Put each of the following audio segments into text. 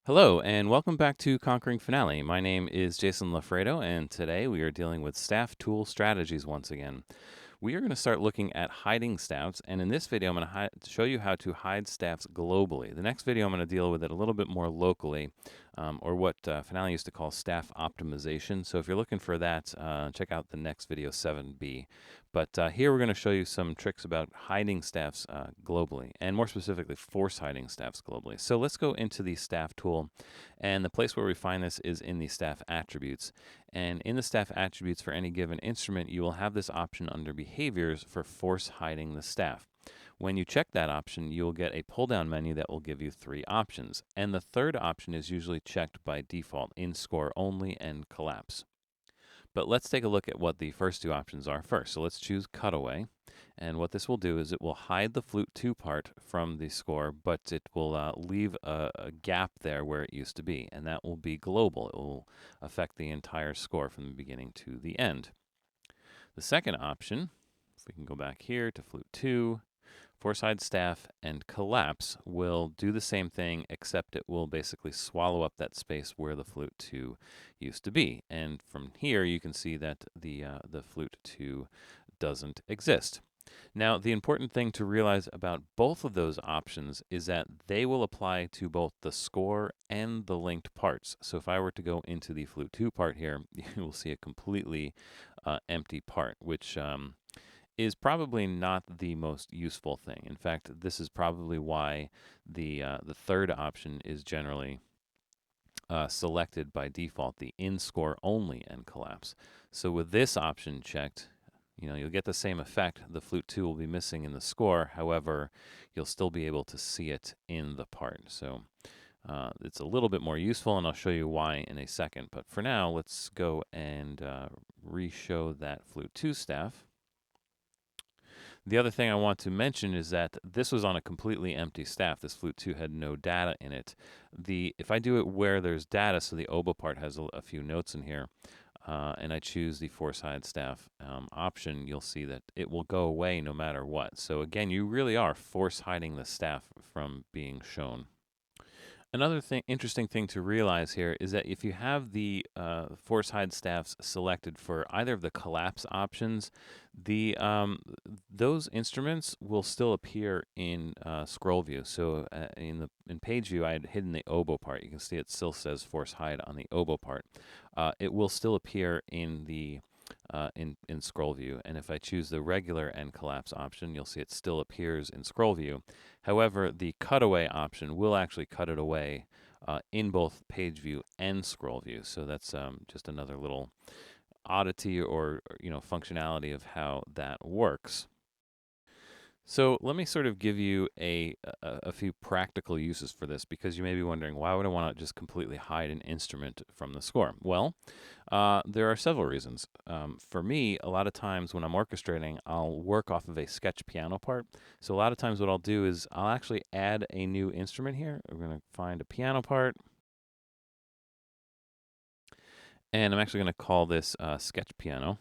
Hello, and welcome back to Conquering Finale. My name is Jason Lafredo, and today we are dealing with staff tool strategies once again. We are going to start looking at hiding staffs, and in this video, I'm going to show you how to hide staffs globally. The next video, I'm going to deal with it a little bit more locally, or what Finale used to call staff optimization. So if you're looking for that, check out the next video, 7B. But here we're going to show you some tricks about hiding staffs globally, and more specifically, force hiding staffs globally. So let's go into the staff tool, and the place where we find this is in the staff attributes. And in the staff attributes for any given instrument, you will have this option under behaviors for force hiding the staff. When you check that option, you'll get a pull-down menu that will give you three options. And the third option is usually checked by default in score only and collapse. But let's take a look at what the first two options are first. So let's choose cutaway. And what this will do is it will hide the flute 2 part from the score, but it will leave a gap there where it used to be. And that will be global. It will affect the entire score from the beginning to the end. The second option, if we can go back here to flute 2, force hide staff and collapse will do the same thing, except it will basically swallow up that space where the flute 2 used to be. And from here, you can see that the flute 2 doesn't exist. Now, the important thing to realize about both of those options is that they will apply to both the score and the linked parts. So if I were to go into the flute 2 part here, you will see a completely empty part, which is probably not the most useful thing. In fact, this is probably why the third option is generally selected by default, the in score only and collapse. So with this option checked, you'll get the same effect. The flute 2 will be missing in the score. However, you'll still be able to see it in the part. So it's a little bit more useful, and I'll show you why in a second. But for now, let's go and re-show that flute 2 staff. The other thing I want to mention is that this was on a completely empty staff. This flute 2 had no data in it. If I do it where there's data, so the oboe part has a few notes in here, and I choose the force hide staff option, you'll see that it will go away no matter what. So again, you really are force hiding the staff from being shown. Another interesting thing to realize here is that if you have the force hide staffs selected for either of the collapse options, those instruments will still appear in scroll view. So in page view, I had hidden the oboe part. You can see it still says force hide on the oboe part. It will still appear in the in scroll view, and if I choose the regular and collapse option, you'll see it still appears in scroll view. However, the cutaway option will actually cut it away in both page view and scroll view. So that's just another little oddity or functionality of how that works. So let me sort of give you a few practical uses for this, because you may be wondering, why would I want to just completely hide an instrument from the score? Well, there are several reasons. For me, a lot of times when I'm orchestrating, I'll work off of a sketch piano part. So a lot of times what I'll do is I'll actually add a new instrument here. We're going to find a piano part, and I'm actually going to call this sketch piano.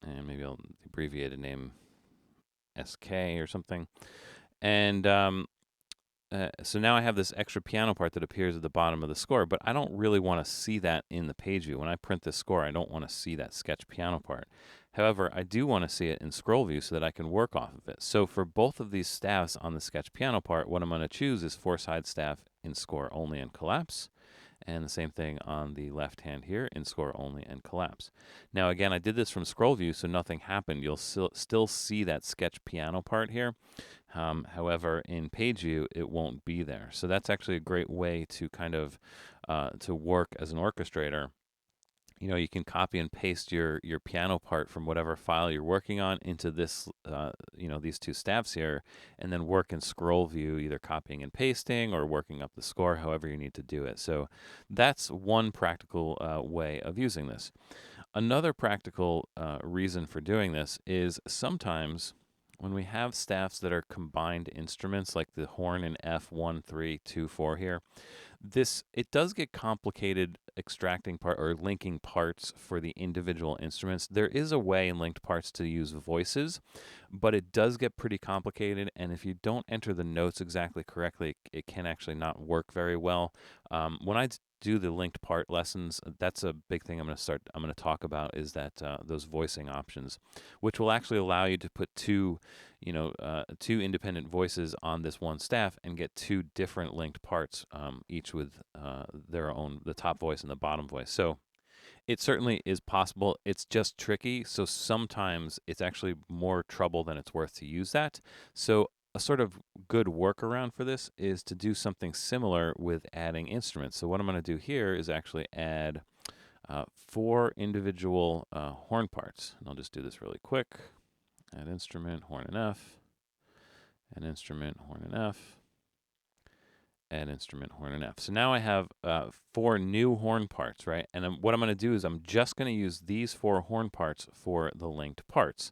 And maybe I'll abbreviate a name SK or something. And so now I have this extra piano part that appears at the bottom of the score, but I don't really want to see that in the page view. When I print this score, I don't want to see that sketch piano part. However, I do want to see it in scroll view so that I can work off of it. So for both of these staffs on the sketch piano part, what I'm going to choose is force hide staff in score only and collapse. And the same thing on the left hand here, in score only and collapse. Now again, I did this from scroll view, so nothing happened. You'll still see that sketch piano part here. However, in page view, it won't be there. So that's actually a great way to kind of to work as an orchestrator. You can copy and paste your piano part from whatever file you're working on into this, these two staffs here, and then work in scroll view, either copying and pasting or working up the score, however you need to do it. So that's one practical way of using this. Another practical reason for doing this is sometimes when we have staffs that are combined instruments, like the horn in F1, 3, 2, 4 here, it does get complicated extracting part or linking parts for the individual instruments, there is a way in linked parts to use voices, but it does get pretty complicated. And if you don't enter the notes exactly correctly, it can actually not work very well. When I do the linked part lessons, that's a big thing I'm going to talk about is that those voicing options, which will actually allow you to put two independent voices on this one staff and get two different linked parts, each with their own, the top voice and the bottom voice. So it certainly is possible. It's just tricky. So sometimes it's actually more trouble than it's worth to use that. So a sort of good workaround for this is to do something similar with adding instruments. So what I'm going to do here is actually add 4 individual horn parts. And I'll just do this really quick. Add instrument, horn and F. Add instrument, horn and F. Add instrument, horn and F. So now I have 4 new horn parts, right? And what I'm going to do is I'm just going to use these 4 horn parts for the linked parts.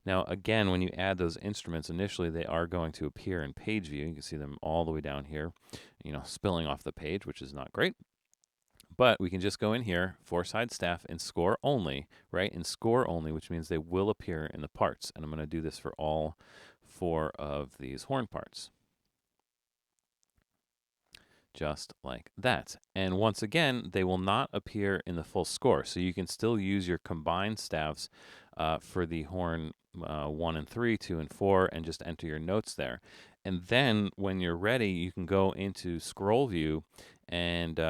Now, again, when you add those instruments initially, they are going to appear in page view. You can see them all the way down here, spilling off the page, which is not great. But we can just go in here, 4-side staff, and score only, right? And score only, which means they will appear in the parts. And I'm going to do this for all 4 of these horn parts. Just like that. And once again, they will not appear in the full score. So you can still use your combined staffs for the horn 1 and 3, 2 and 4, and just enter your notes there. And then when you're ready, you can go into scroll view and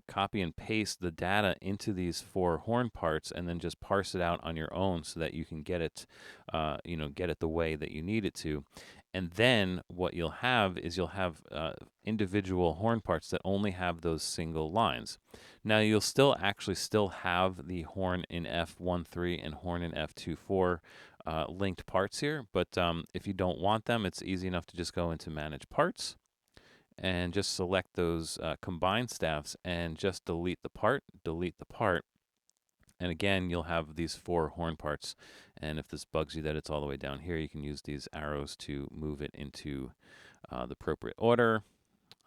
copy and paste the data into these 4 horn parts, and then just parse it out on your own so that you can get it, get it the way that you need it to. And then what you'll have is individual horn parts that only have those single lines. Now you'll still have the horn in F1-3 and horn in F2-4 linked parts here, but if you don't want them, it's easy enough to just go into Manage Parts and just select those combined staffs and just delete the part. And again, you'll have these 4 horn parts. And if this bugs you that it's all the way down here, you can use these arrows to move it into the appropriate order.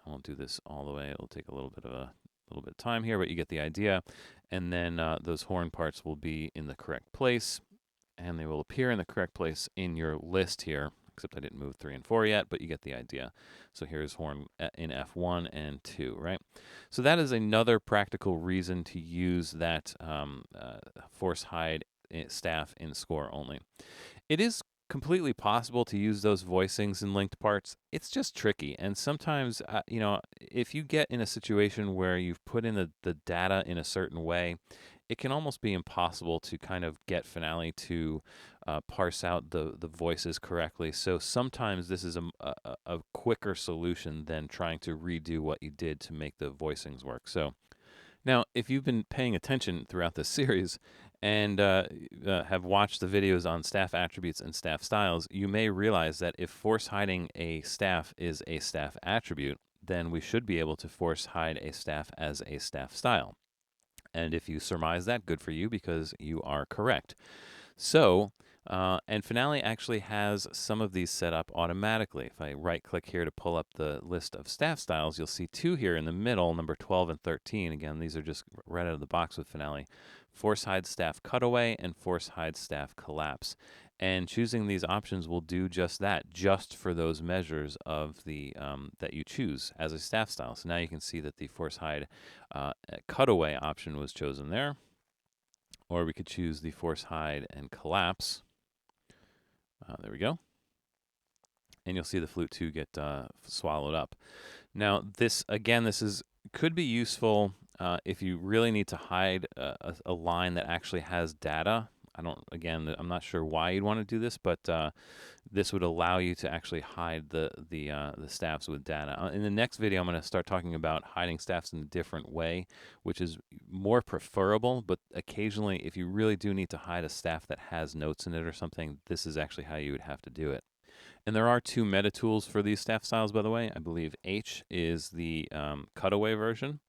I won't do this all the way. It'll take a little bit of time here, but you get the idea. And then those horn parts will be in the correct place, and they will appear in the correct place in your list here. Except I didn't move 3 and 4 yet, but you get the idea. So here's horn in F1 and 2, right? So that is another practical reason to use that force hide staff in score only. It is completely possible to use those voicings in linked parts. It's just tricky. And sometimes, if you get in a situation where you've put in the data in a certain way, it can almost be impossible to kind of get Finale to parse out the voices correctly. So sometimes this is a quicker solution than trying to redo what you did to make the voicings work. So now, if you've been paying attention throughout this series and have watched the videos on staff attributes and staff styles, you may realize that if force hiding a staff is a staff attribute, then we should be able to force hide a staff as a staff style. And if you surmise that, good for you, because you are correct. So, and Finale actually has some of these set up automatically. If I right-click here to pull up the list of staff styles, you'll see 2 here in the middle, number 12 and 13. Again, these are just right out of the box with Finale. Force hide staff cutaway and force hide staff collapse. And choosing these options will do just that, just for those measures of the that you choose as a staff style. So now you can see that the force hide cutaway option was chosen there. Or we could choose the force hide and collapse. There we go. And you'll see the flute 2 get swallowed up. Now, this could be useful if you really need to hide a line that actually has data. I'm not sure why you'd want to do this, but this would allow you to actually hide the staffs with data. In the next video, I'm going to start talking about hiding staffs in a different way, which is more preferable, but occasionally, if you really do need to hide a staff that has notes in it or something, this is actually how you would have to do it. And there are 2 meta tools for these staff styles, by the way. I believe H is the cutaway version,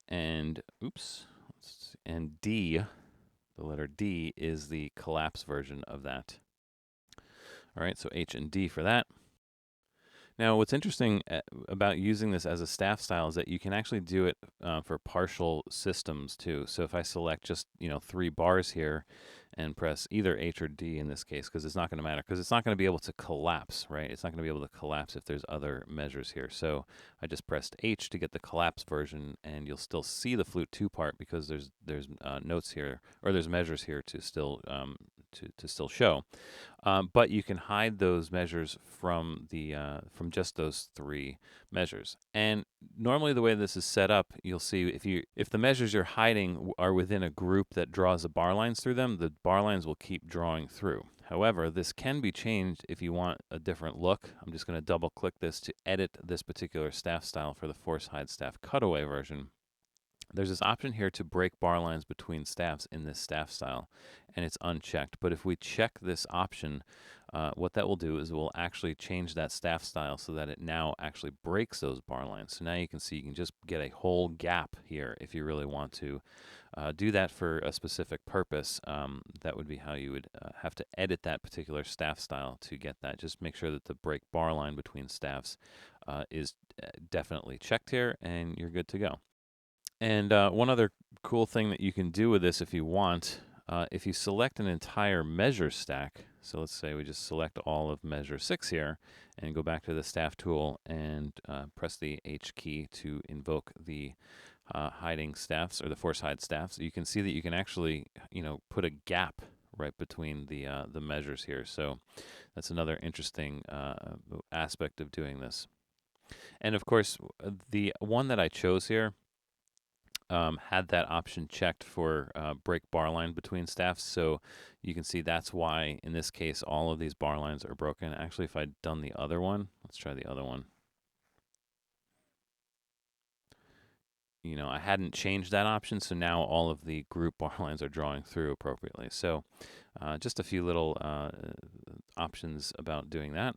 and D, the letter D, is the collapse version of that. All right, so H and D for that. Now, what's interesting about using this as a staff style is that you can actually do it for partial systems too. So if I select just 3 bars here and press either H or D in this case, because it's not going to matter, because it's not going to be able to collapse, right? It's not going to be able to collapse if there's other measures here. So I just pressed H to get the collapse version, and you'll still see the flute 2 part because there's notes here, or there's measures here to still to still show. But you can hide those measures from just those 3 measures. And normally, the way this is set up, you'll see if the measures you're hiding are within a group that draws the bar lines through them, the bar lines will keep drawing through. However, this can be changed if you want a different look. I'm just going to double click this to edit this particular staff style for the force hide staff cutaway version. There's this option here to break bar lines between staffs in this staff style, and it's unchecked. But if we check this option, what that will do is it will actually change that staff style so that it now actually breaks those bar lines. So now you can see you can just get a whole gap here if you really want to do that for a specific purpose. That would be how you would have to edit that particular staff style to get that. Just make sure that the break bar line between staffs is definitely checked here, and you're good to go. And one other cool thing that you can do with this if you want, if you select an entire measure stack, so let's say we just select all of measure 6 here and go back to the staff tool and press the H key to invoke the hiding staffs or the force hide staffs, you can see that you can actually, put a gap right between the measures here. So that's another interesting aspect of doing this. And of course, the one that I chose here had that option checked for break bar line between staffs. So you can see that's why, in this case, all of these bar lines are broken. Actually, if I'd done the other one, let's try the other one. I hadn't changed that option, so now all of the group bar lines are drawing through appropriately. So just a few little options about doing that.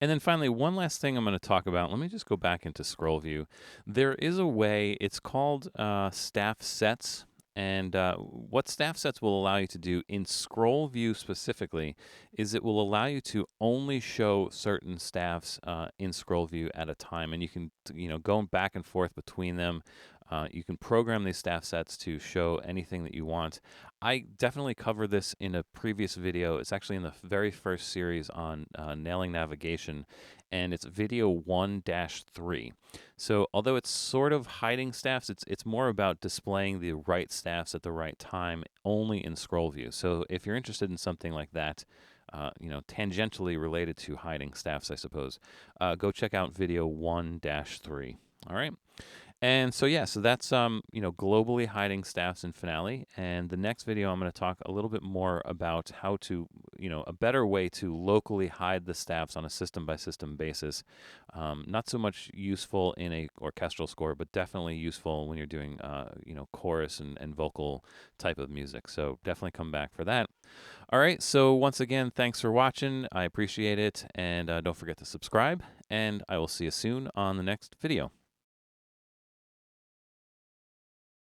And then finally, one last thing I'm going to talk about. Let me just go back into scroll view. There is a way, it's called staff sets. And what staff sets will allow you to do in scroll view specifically is it will allow you to only show certain staffs in scroll view at a time. And you can, go back and forth between them. You can program these staff sets to show anything that you want. I definitely covered this in a previous video. It's actually in the very first series on nailing navigation, and it's video 1-3. So although it's sort of hiding staffs, it's more about displaying the right staffs at the right time only in scroll view. So if you're interested in something like that, tangentially related to hiding staffs, I suppose, go check out video 1-3. All right. And so yeah, so that's globally hiding staffs in Finale. And the next video I'm going to talk a little bit more about how to, a better way to locally hide the staffs on a system by system basis. Not so much useful in a orchestral score, but definitely useful when you're doing chorus and vocal type of music. So definitely come back for that. All right, so once again, thanks for watching. I appreciate it, and don't forget to subscribe, and I will see you soon on the next video.